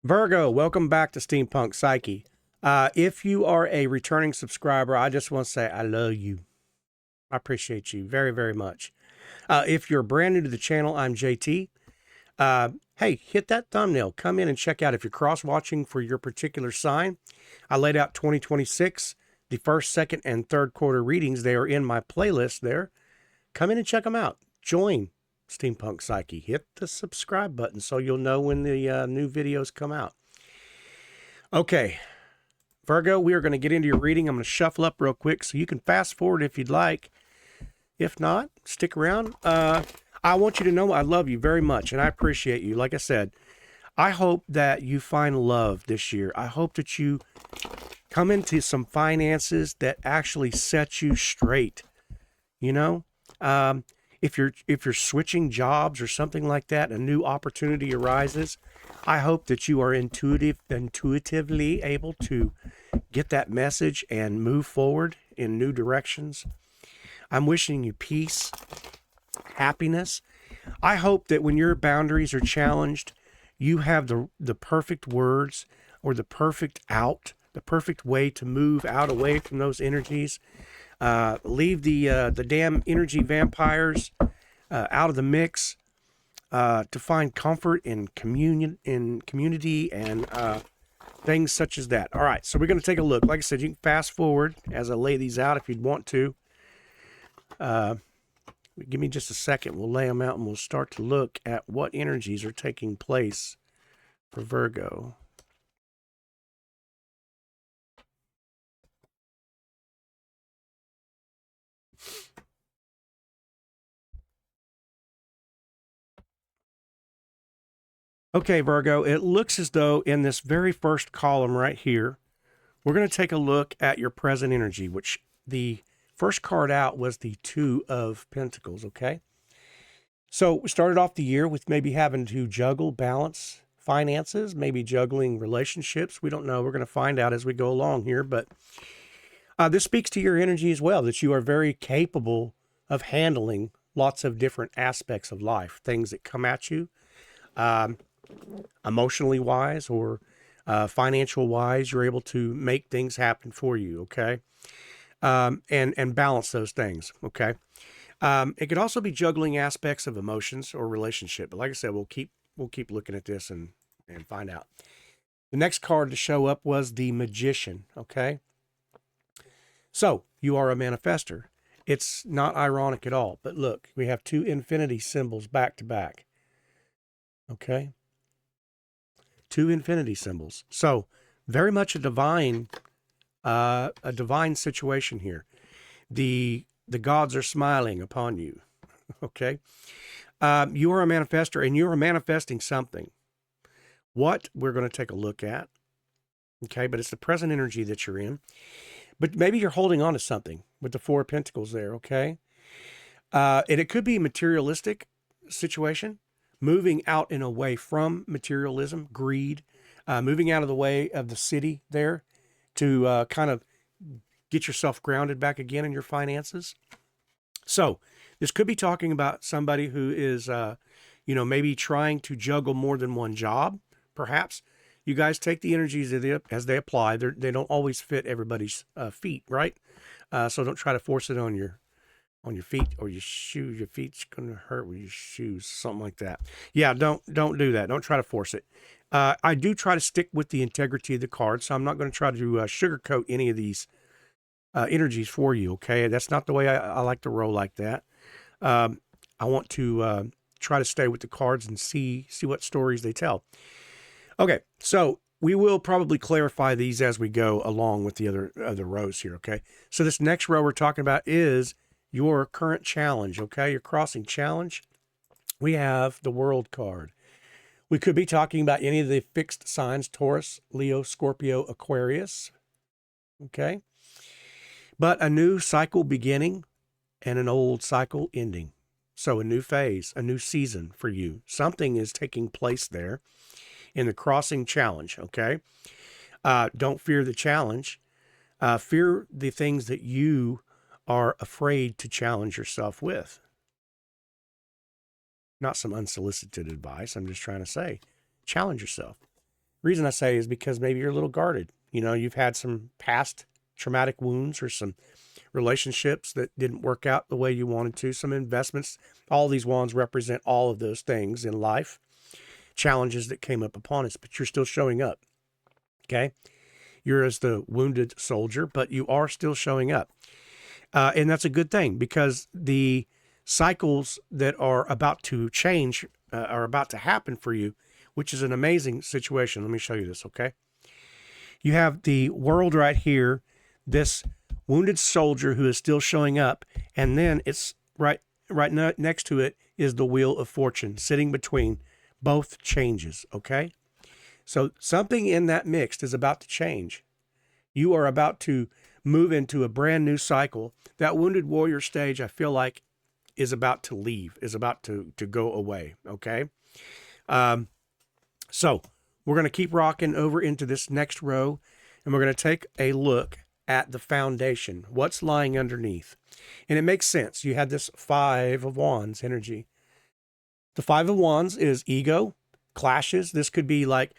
Virgo, welcome back to Steampunk Psyche. If you are a returning subscriber, I just want to say I love you. I appreciate you very, very much. If you're brand new to the channel, I'm JT. Hey, hit that thumbnail. Come in and check out if you're cross-watching for your particular sign. I laid out 2026, the first, second, and third quarter readings. They are in my playlist there. Come in and check them out. Join Steampunk Psyche. Hit the subscribe button so you'll know when the new videos come out. Okay, Virgo, we are going to get into your reading. I'm going to shuffle up real quick so you can fast forward if you'd like. If not, stick around. I want you to know I love you very much and I appreciate you. Like I said, I hope that you find love this year. I hope that you come into some finances that actually set you straight. You know, if you're switching jobs or something like that, a new opportunity arises. I hope that you are intuitively able to get that message and move forward in new directions. I'm wishing you peace, happiness. I hope that when your boundaries are challenged, you have the perfect words or the perfect out, the perfect way to move out away from those energies. Leave the damn energy vampires out of the mix to find comfort in community and things such as that. All right, so we're going to take a look. Like I said, you can fast forward as I lay these out if you'd want to. Give me just a second. We'll lay them out and we'll start to look at what energies are taking place for Virgo. Okay, Virgo, it looks as though in this very first column right here, we're going to take a look at your present energy, which the first card out was the Two of Pentacles, okay? So we started off the year with maybe having to juggle, balance finances, maybe juggling relationships. We don't know. We're going to find out as we go along here. But this speaks to your energy as well, that you are very capable of handling lots of different aspects of life, things that come at you, emotionally wise or financial wise. You're able to make things happen for you, okay? And balance those things, okay? It could also be juggling aspects of emotions or relationship. But like I said, we'll keep looking at this and find out. The next card to show up was the Magician, okay? So you are a manifester. It's not ironic at all. But look, we have two infinity symbols back to back, okay? Two infinity symbols. So very much a divine situation here. The gods are smiling upon you. Okay. You are a manifester and you are manifesting something. What we're going to take a look at. Okay. But it's the present energy that you're in. But maybe you're holding on to something with the Four of Pentacles there. Okay. And it could be a materialistic situation, moving out and away from materialism, greed, moving out of the way of the city there to kind of get yourself grounded back again in your finances. So this could be talking about somebody who is, maybe trying to juggle more than one job. Perhaps you guys take the energies as they apply. They don't always fit everybody's feet, right? So don't try to force it on your feet or your shoes. Your feet's going to hurt with your shoes, something like that. Yeah, don't do that. Don't try to force it. I do try to stick with the integrity of the card, so I'm not going to try to sugarcoat any of these energies for you, okay? That's not the way I like to roll like that. I want to try to stay with the cards and see what stories they tell. Okay, so we will probably clarify these as we go along with the other rows here, okay? So this next row we're talking about is your current challenge, okay? Your crossing challenge. We have the World card. We could be talking about any of the fixed signs, Taurus, Leo, Scorpio, Aquarius, okay? But a new cycle beginning and an old cycle ending. So a new phase, a new season for you. Something is taking place there in the crossing challenge, okay? Don't fear the challenge. Fear the things that you are afraid to challenge yourself with. Not some unsolicited advice. I'm just trying to say, challenge yourself. Reason I say is because maybe you're a little guarded. You know, you've had some past traumatic wounds or some relationships that didn't work out the way you wanted to, some investments. All these wands represent all of those things in life, challenges that came up upon us, but you're still showing up. Okay. You're as the wounded soldier, but you are still showing up. And that's a good thing because the cycles that are about to change are about to happen for you, which is an amazing situation. Let me show you this, okay? You have the world right here, this wounded soldier who is still showing up, and then it's right next to it is the wheel of fortune sitting between both changes, okay? So something in that mix is about to change. You are about to move into a brand new cycle. That wounded warrior stage, I feel like, is about to leave, is about to go away, okay? So we're going to keep rocking over into this next row, and we're going to take a look at the foundation, what's lying underneath. And it makes sense. You had this Five of Wands energy. The Five of Wands is ego, clashes. This could be like,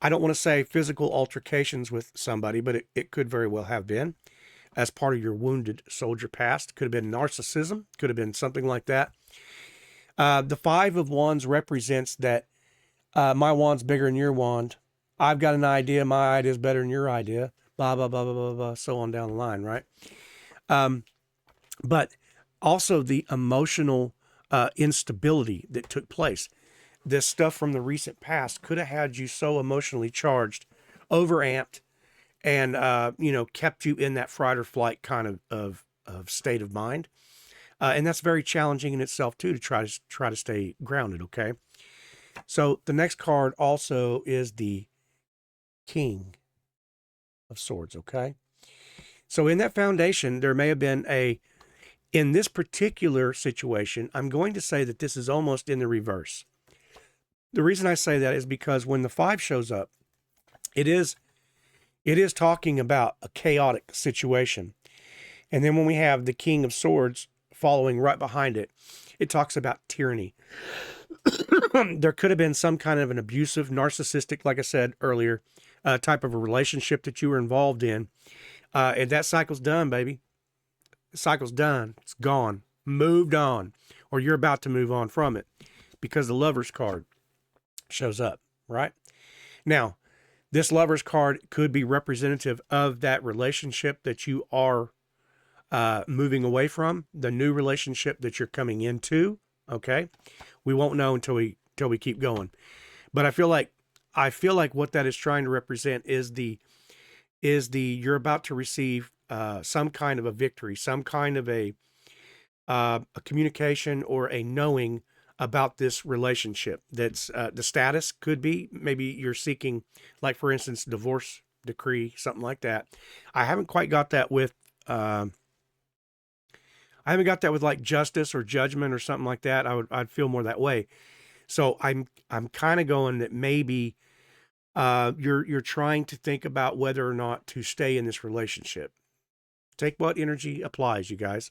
I don't want to say physical altercations with somebody, but it could very well have been as part of your wounded soldier past. Could have been narcissism, could have been something like that. The Five of Wands represents that my wand's bigger than your wand. I've got an idea. My idea is better than your idea. Blah, blah, blah, blah, blah, blah, so on down the line, right? But also the emotional instability that took place. This stuff from the recent past could have had you so emotionally charged, overamped, and, kept you in that fight or flight kind of state of mind. And that's very challenging in itself, too, to try to stay grounded, okay? So the next card also is the King of Swords, okay? So in that foundation, there may have been in this particular situation, I'm going to say that this is almost in the reverse. The reason I say that is because when the Five shows up, it is talking about a chaotic situation. And then when we have the King of Swords following right behind it, it talks about tyranny. There could have been some kind of an abusive, narcissistic, like I said earlier, type of a relationship that you were involved in. And that cycle's done, baby. The cycle's done. It's gone. Moved on. Or you're about to move on from it because the Lover's card shows up, right? Now, this Lover's card could be representative of that relationship that you are moving away from, the new relationship that you're coming into, okay? We won't know until we keep going. But I feel like what that is trying to represent is the you're about to receive some kind of a victory, some kind of a communication or a knowing about this relationship. That's the status could be maybe you're seeking, like for instance, divorce decree, something like that. I haven't quite got that with like justice or judgment or something like that. I'd feel more that way. So I'm kind of going that maybe you're trying to think about whether or not to stay in this relationship. Take what energy applies, you guys.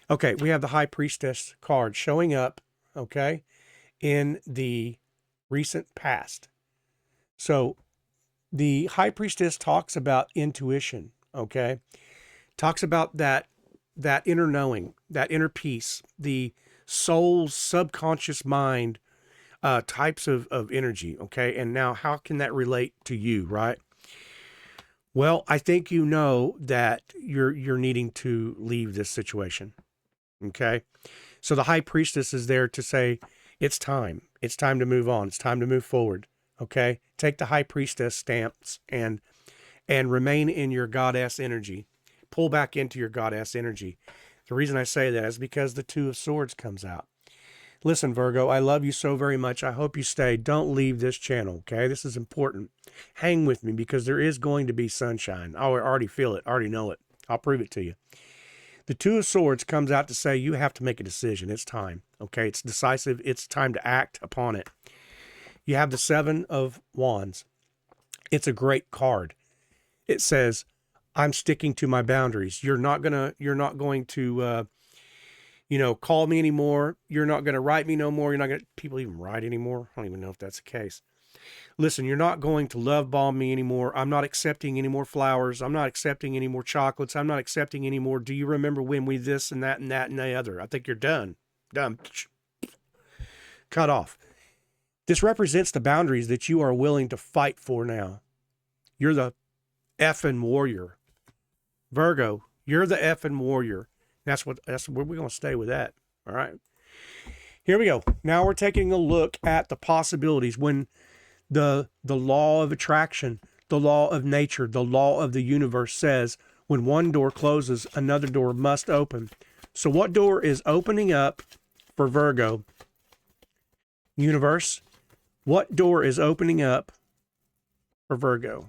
Okay, we have the High Priestess card showing up, okay, in the recent past. So the High Priestess talks about intuition, okay? Talks about that inner knowing, that inner peace, the soul's subconscious mind types of energy, okay? And now how can that relate to you, right? Well, I think you know that you're needing to leave this situation, okay? So the High Priestess is there to say, it's time. It's time to move on. It's time to move forward, okay? Take the High Priestess stamps and remain in your goddess energy. Pull back into your goddess energy. The reason I say that is because the Two of Swords comes out. Listen, Virgo, I love you so very much. I hope you stay. Don't leave this channel, okay? This is important. Hang with me because there is going to be sunshine. I already feel it. I already know it. I'll prove it to you. The Two of Swords comes out to say you have to make a decision. It's time, okay? It's decisive. It's time to act upon it. You have the Seven of Wands. It's a great card. It says, I'm sticking to my boundaries. You're not going to call me anymore. You're not going to write me no more. You're not going to, people even write anymore. I don't even know if that's the case. Listen, you're not going to love bomb me anymore. I'm not accepting any more flowers. I'm not accepting any more chocolates. I'm not accepting any more. Do you remember when we this and that and that and the other? I think you're done. Done. Cut off. This represents the boundaries that you are willing to fight for now. You're the effing warrior. Virgo, you're the effing warrior. That's where we're going to stay with that. All right. Here we go. Now we're taking a look at the possibilities when the law of attraction, the law of nature, the law of the universe says when one door closes, another door must open. So what door is opening up for Virgo? Universe, what door is opening up for Virgo?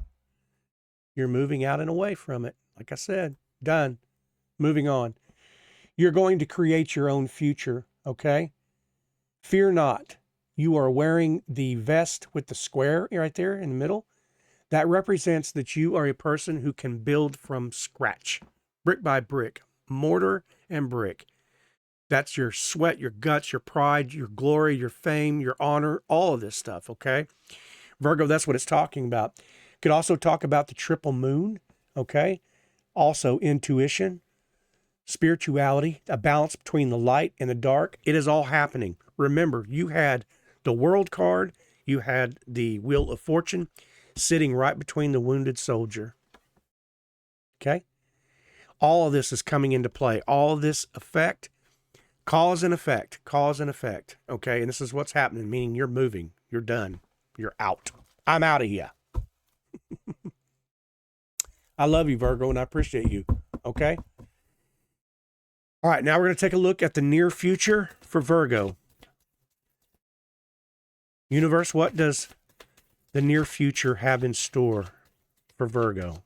You're moving out and away from it. Like I said, done. Moving on. You're going to create your own future, okay? Fear not. You are wearing the vest with the square right there in the middle. That represents that you are a person who can build from scratch, brick by brick, mortar and brick. That's your sweat, your guts, your pride, your glory, your fame, your honor, all of this stuff, okay? Virgo, that's what it's talking about. Could also talk about the triple moon, okay? Also intuition, spirituality, a balance between the light and the dark. It is all happening. Remember, you had the World card, you had the Wheel of Fortune sitting right between the wounded soldier. Okay? All of this is coming into play. All of this effect, cause and effect, cause and effect. Okay? And this is what's happening, meaning you're moving. You're done. You're out. I'm out of here. I love you, Virgo, and I appreciate you. Okay? All right, now we're going to take a look at the near future for Virgo. Universe, what does the near future have in store for Virgo?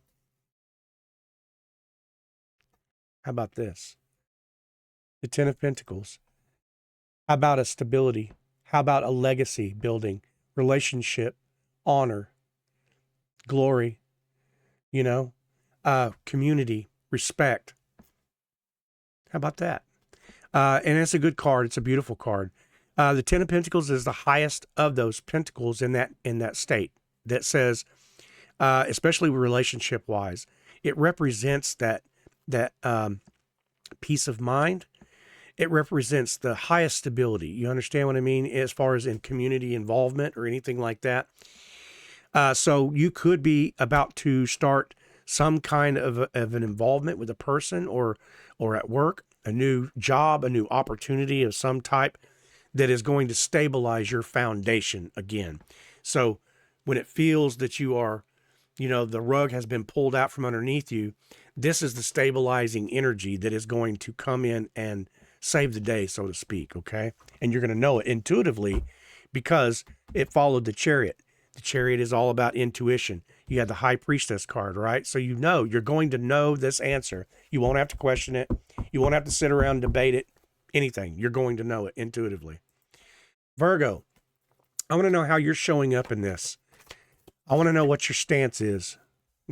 How about this? The Ten of Pentacles. How about a stability? How about a legacy building, relationship, honor, glory, community, respect. How about that? And it's a good card. It's a beautiful card. The Ten of Pentacles is the highest of those pentacles in that state that says, especially relationship wise, it represents that peace of mind. It represents the highest stability. You understand what I mean? As far as in community involvement or anything like that. So you could be about to start some kind of an involvement with a person or at work, a new job, a new opportunity of some type that is going to stabilize your foundation again. So when it feels that you are, the rug has been pulled out from underneath you, this is the stabilizing energy that is going to come in and save the day, so to speak, okay? And you're going to know it intuitively because it followed the Chariot. The Chariot is all about intuition. You had the High Priestess card, right? So you're going to know this answer. You won't have to question it. You won't have to sit around and debate it. Anything. You're going to know it intuitively. Virgo, I want to know how you're showing up in this. I want to know what your stance is.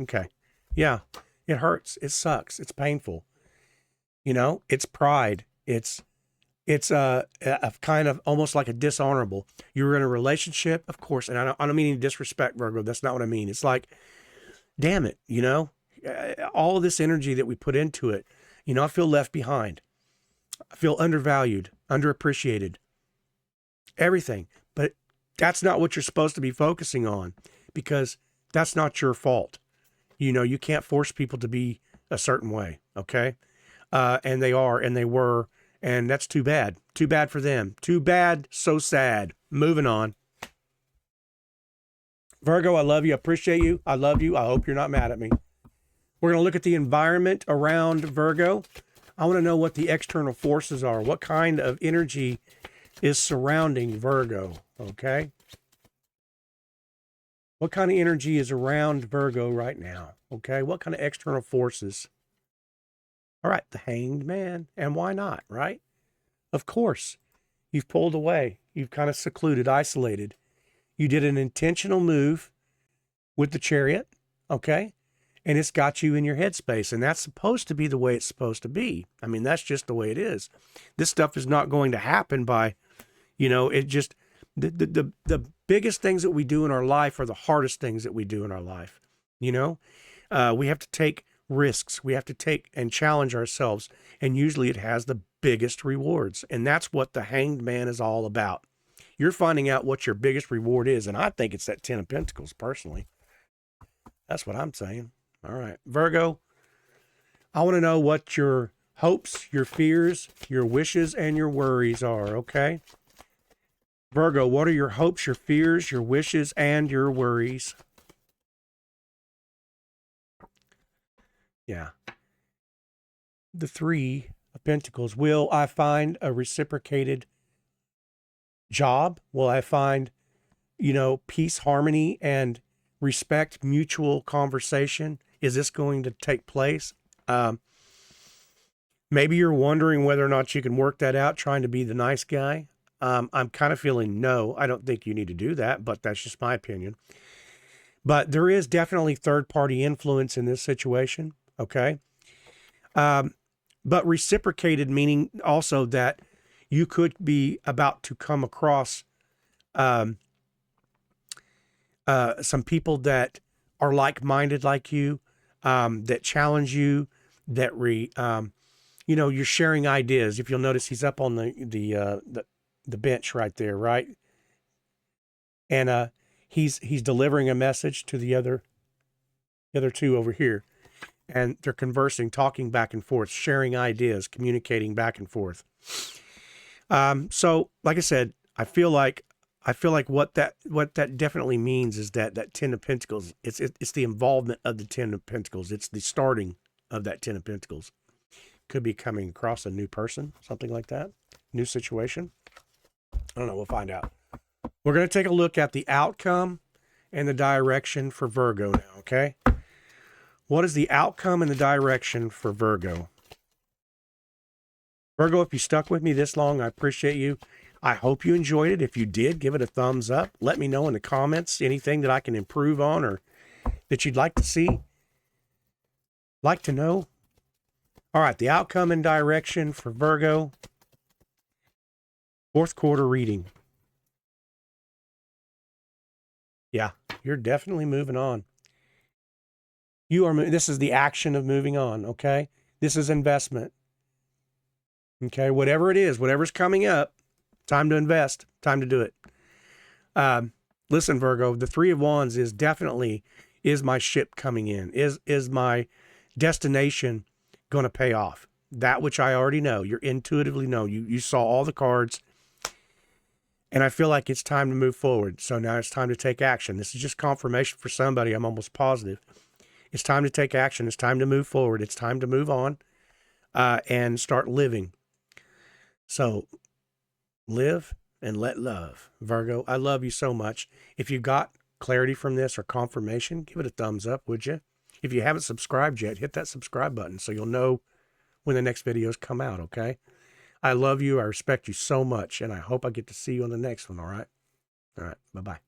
Okay. Yeah, it hurts. It sucks. It's painful. It's pride. It's a kind of almost like a dishonorable. You're in a relationship, of course, and I don't mean any disrespect, Virgo. That's not what I mean. It's like, damn it, all of this energy that we put into it, I feel left behind. I feel undervalued, underappreciated, everything. But that's not what you're supposed to be focusing on because that's not your fault. You can't force people to be a certain way, okay? And they are, and they were, and that's too bad. Too bad for them. Too bad, so sad. Moving on. Virgo, I love you. I appreciate you. I love you. I hope you're not mad at me. We're going to look at the environment around Virgo. I want to know what the external forces are. What kind of energy is surrounding Virgo, okay? What kind of energy is around Virgo right now, okay? What kind of external forces? All right, the Hanged Man. And why not, right? Of course. You've pulled away. You've kind of secluded, isolated. You did an intentional move with the Chariot, okay? And it's got you in your headspace. And that's supposed to be the way it's supposed to be. I mean, that's just the way it is. This stuff is not going to happen by, it just, the biggest things that we do in our life are the hardest things that we do in our life. You know, we have to take risks. We have to take and challenge ourselves. And usually it has the biggest rewards. And that's what the Hanged Man is all about. You're finding out what your biggest reward is. And I think it's that 10 of Pentacles, personally. That's what I'm saying. All right. Virgo, I want to know what your hopes, your fears, your wishes, and your worries are, okay? Virgo, what are your hopes, your fears, your wishes, and your worries? Yeah. The 3 of Pentacles. Will I find a reciprocated job? Will I find, peace, harmony, and respect, mutual conversation? Is this going to take place? Maybe you're wondering whether or not you can work that out, trying to be the nice guy. I'm kind of feeling no. I don't think you need to do that, but that's just my opinion. But there is definitely third-party influence in this situation, okay? But reciprocated, meaning also that you could be about to come across some people that are like-minded like you, that challenge you, that you're sharing ideas. If you'll notice, he's up on the bench right there, right? And he's delivering a message to the other 2 over here, and they're conversing, talking back and forth, sharing ideas, communicating back and forth. So, like I said, I feel like what that definitely means is that 10 of Pentacles. It's the involvement of the 10 of Pentacles. It's the starting of that 10 of Pentacles. Could be coming across a new person, something like that, new situation. I don't know. We'll find out. We're going to take a look at the outcome and the direction for Virgo now, okay? What is the outcome and the direction for Virgo? Virgo, if you stuck with me this long, I appreciate you. I hope you enjoyed it. If you did, give it a thumbs up. Let me know in the comments anything that I can improve on or that you'd like to see, like to know. All right, the outcome and direction for Virgo. 4th quarter reading. Yeah, you're definitely moving on. This is the action of moving on, okay? This is investment. Okay, whatever it is, whatever's coming up, time to invest, time to do it. Listen, Virgo, the 3 of Wands is my ship coming in? Is my destination going to pay off? That which I already know. You intuitively know. You saw all the cards. And I feel like it's time to move forward. So now it's time to take action. This is just confirmation for somebody. I'm almost positive. It's time to take action. It's time to move forward. It's time to move on and start living. So live and let love. Virgo, I love you so much. If you got clarity from this or confirmation, give it a thumbs up, would you? If you haven't subscribed yet, hit that subscribe button so you'll know when the next videos come out, okay? I love you. I respect you so much, and I hope I get to see you on the next one, all right? All right, bye-bye.